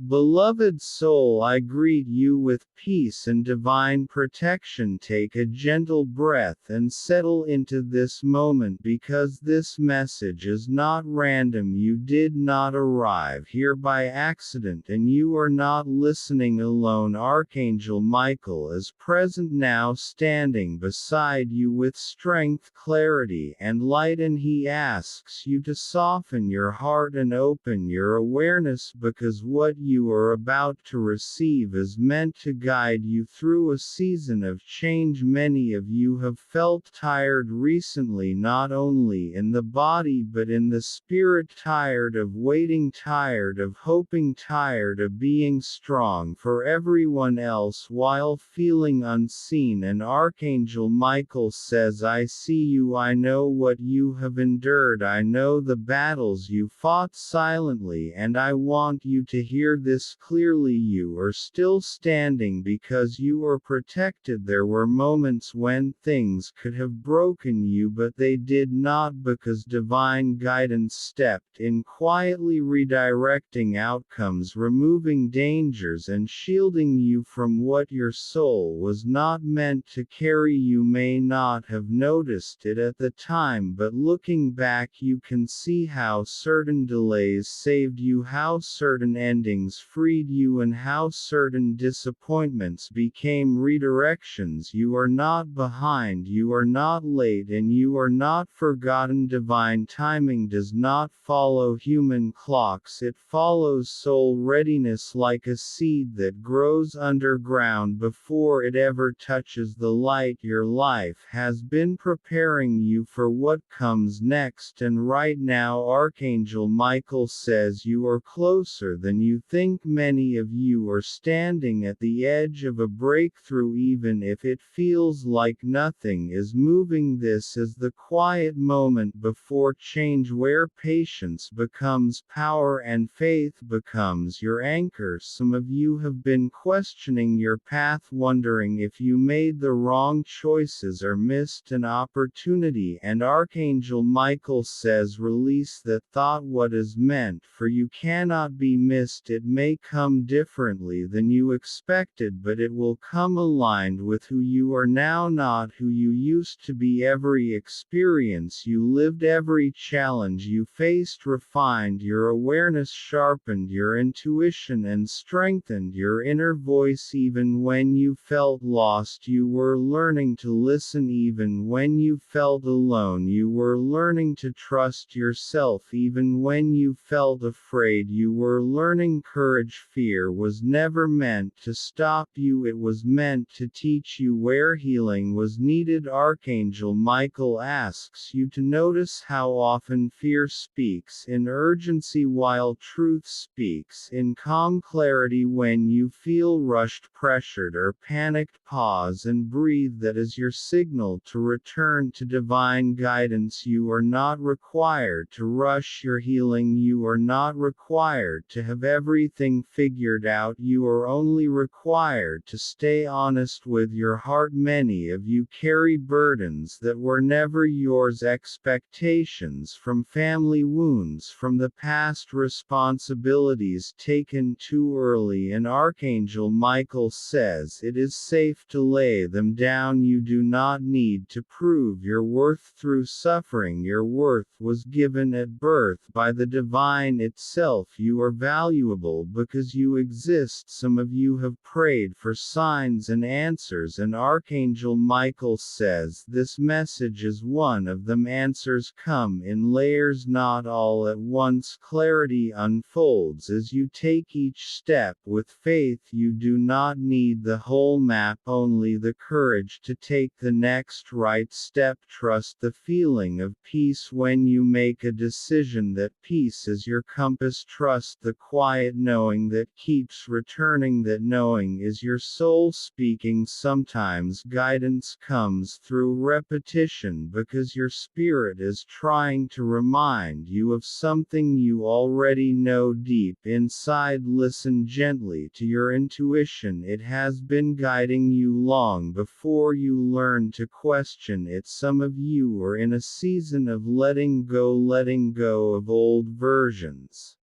Beloved soul, I greet you with peace and divine protection. Take a gentle breath and settle into this moment, because this message is not random. You did not arrive here by accident, and you are not listening alone. Archangel Michael is present now, standing beside you with strength, clarity, and light, and he asks you to soften your heart and open your awareness, because what you are about to receive is meant to guide you through a season of change. Many of you have felt tired recently, not only in the body but in the spirit, tired of waiting, tired of hoping, tired of being strong for everyone else while feeling unseen. And Archangel Michael says, I see you, I know what you have endured, I know the battles you fought silently, and I want you to hear this clearly. You are still standing because you are protected. There were moments when things could have broken you, but they did not, because divine guidance stepped in quietly, redirecting outcomes, removing dangers, and shielding you from what your soul was not meant to carry. You may not have noticed it at the time, but looking back you can see how certain delays saved you, how certain endings freed you, and how certain disappointments became redirections. You are not behind, you are not late, and you are not forgotten. Divine timing does not follow human clocks, it follows soul readiness, like a seed that grows underground before it ever touches the light. Your life has been preparing you for what comes next, and right now Archangel Michael says you are closer than you think. Many of you are standing at the edge of a breakthrough, even if it feels like nothing is moving. This is the quiet moment before change, where patience becomes power and faith becomes your anchor. Some of you have been questioning your path, wondering if you made the wrong choices or missed an opportunity, and Archangel Michael says, release that thought. What is meant for you cannot be missed. It may come differently than you expected, but it will come aligned with who you are now, not who you used to be. Every experience you lived, every challenge you faced refined your awareness, sharpened your intuition, and strengthened your inner voice. Even when you felt lost, you were learning to listen. Even when you felt alone, you were learning to trust yourself. Even when you felt afraid, you were learning courage. Fear was never meant to stop you, it was meant to teach you where healing was needed. Archangel Michael asks you to notice how often fear speaks in urgency while truth speaks in calm clarity. When you feel rushed, pressured, or panicked, pause and breathe. That is your signal to return to divine guidance. You are not required to rush your healing. You are not required to have everything figured out. You are only required to stay honest with your heart. Many of you carry burdens that were never yours, expectations from family, wounds from the past, responsibilities taken too early, and Archangel Michael says it is safe to lay them down. You do not need to prove your worth through suffering. Your worth was given at birth by the divine itself. You are valuable because you exist. Some of you have prayed for signs and answers, and Archangel Michael says this message is one of them. Answers come in layers, not all at once. Clarity unfolds as you take each step with faith. You do not need the whole map, only the courage to take the next right step. Trust the feeling of peace when you make a decision. That peace is your compass. Trust the quiet knowing that keeps returning. That knowing is your soul speaking. Sometimes guidance comes through repetition, because your spirit is trying to remind you of something you already know deep inside. Listen gently to your intuition. It has been guiding you long before you learn to question it. Some of you are in a season of letting go of old versions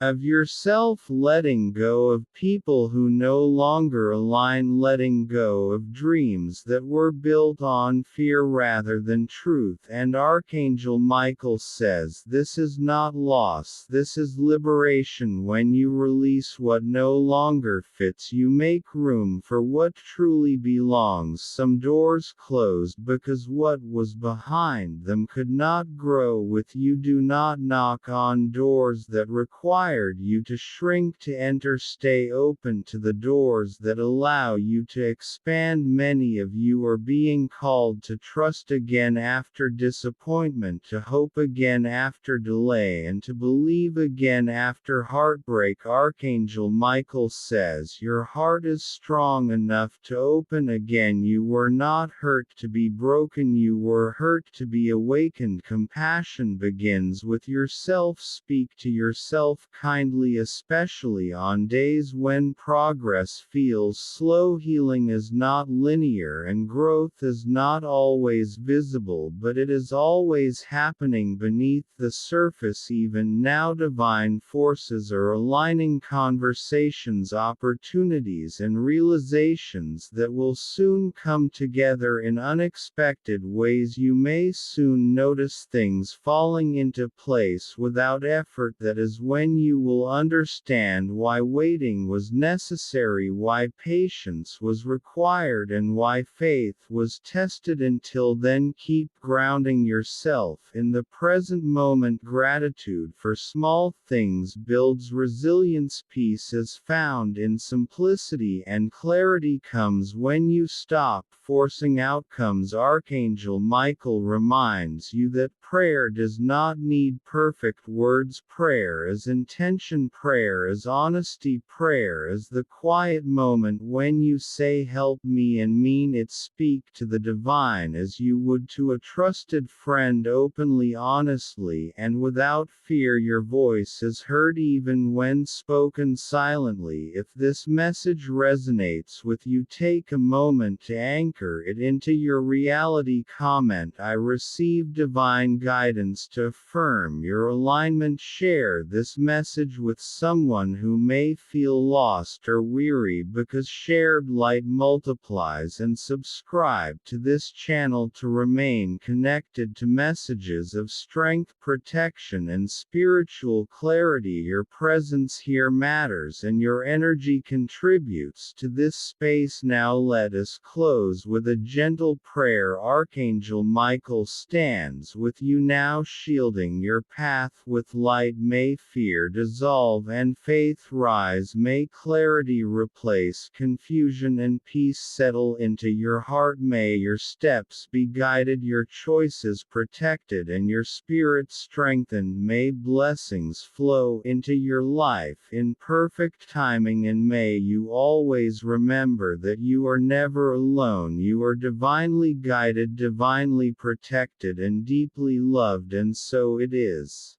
of yourself, letting go of people who no longer align, letting go of dreams that were built on fear rather than truth. And Archangel Michael says this is not loss, this is liberation. When you release what no longer fits, you make room for what truly belongs. Some doors closed because what was behind them could not grow with you. Do not knock on doors that require you to shrink to enter. Stay open to the doors that allow you to expand. Many of you are being called to trust again after disappointment, to hope again after delay, and to believe again after heartbreak. Archangel Michael says your heart is strong enough to open again. You were not hurt to be broken, you were hurt to be awakened. Compassion begins with yourself. Speak to yourself kindly, especially on days when progress feels slow. Healing is not linear and growth is not always visible, but it is always happening beneath the surface. Even now, divine forces are aligning conversations, opportunities, and realizations that will soon come together in unexpected ways. You may soon notice things falling into place without effort. That is when you will understand why waiting was necessary, why patience was required, and why faith was tested. Until then, keep grounding yourself in the present moment. Gratitude for small things builds resilience. Peace is found in simplicity, and clarity comes when you stop forcing outcomes. Archangel Michael reminds you that prayer does not need perfect words. Prayer is intention, prayer is honesty, prayer is the quiet moment when you say help me and mean it. Speak to the divine as you would to a trusted friend, openly, honestly, and without fear. Your voice is heard even when spoken silently. If this message resonates with you, take a moment to anchor it into your reality. Comment I receive divine guidance to affirm your alignment. Share this message with someone who may feel lost or weary, because shared light multiplies. And subscribe to this channel to remain connected to messages of strength, protection, and spiritual clarity. Your presence here matters and your energy contributes to this space. Now let us close with a gentle prayer. Archangel Michael stands with you now, shielding your path with light. May fear dissolve and faith rise. May clarity replace confusion and peace settle into your heart. May your steps be guided, your choices protected, and your spirit strengthened. May blessings flow into your life in perfect timing, and may you always remember that you are never alone. You are divinely guided, divinely protected, and deeply loved, and so it is.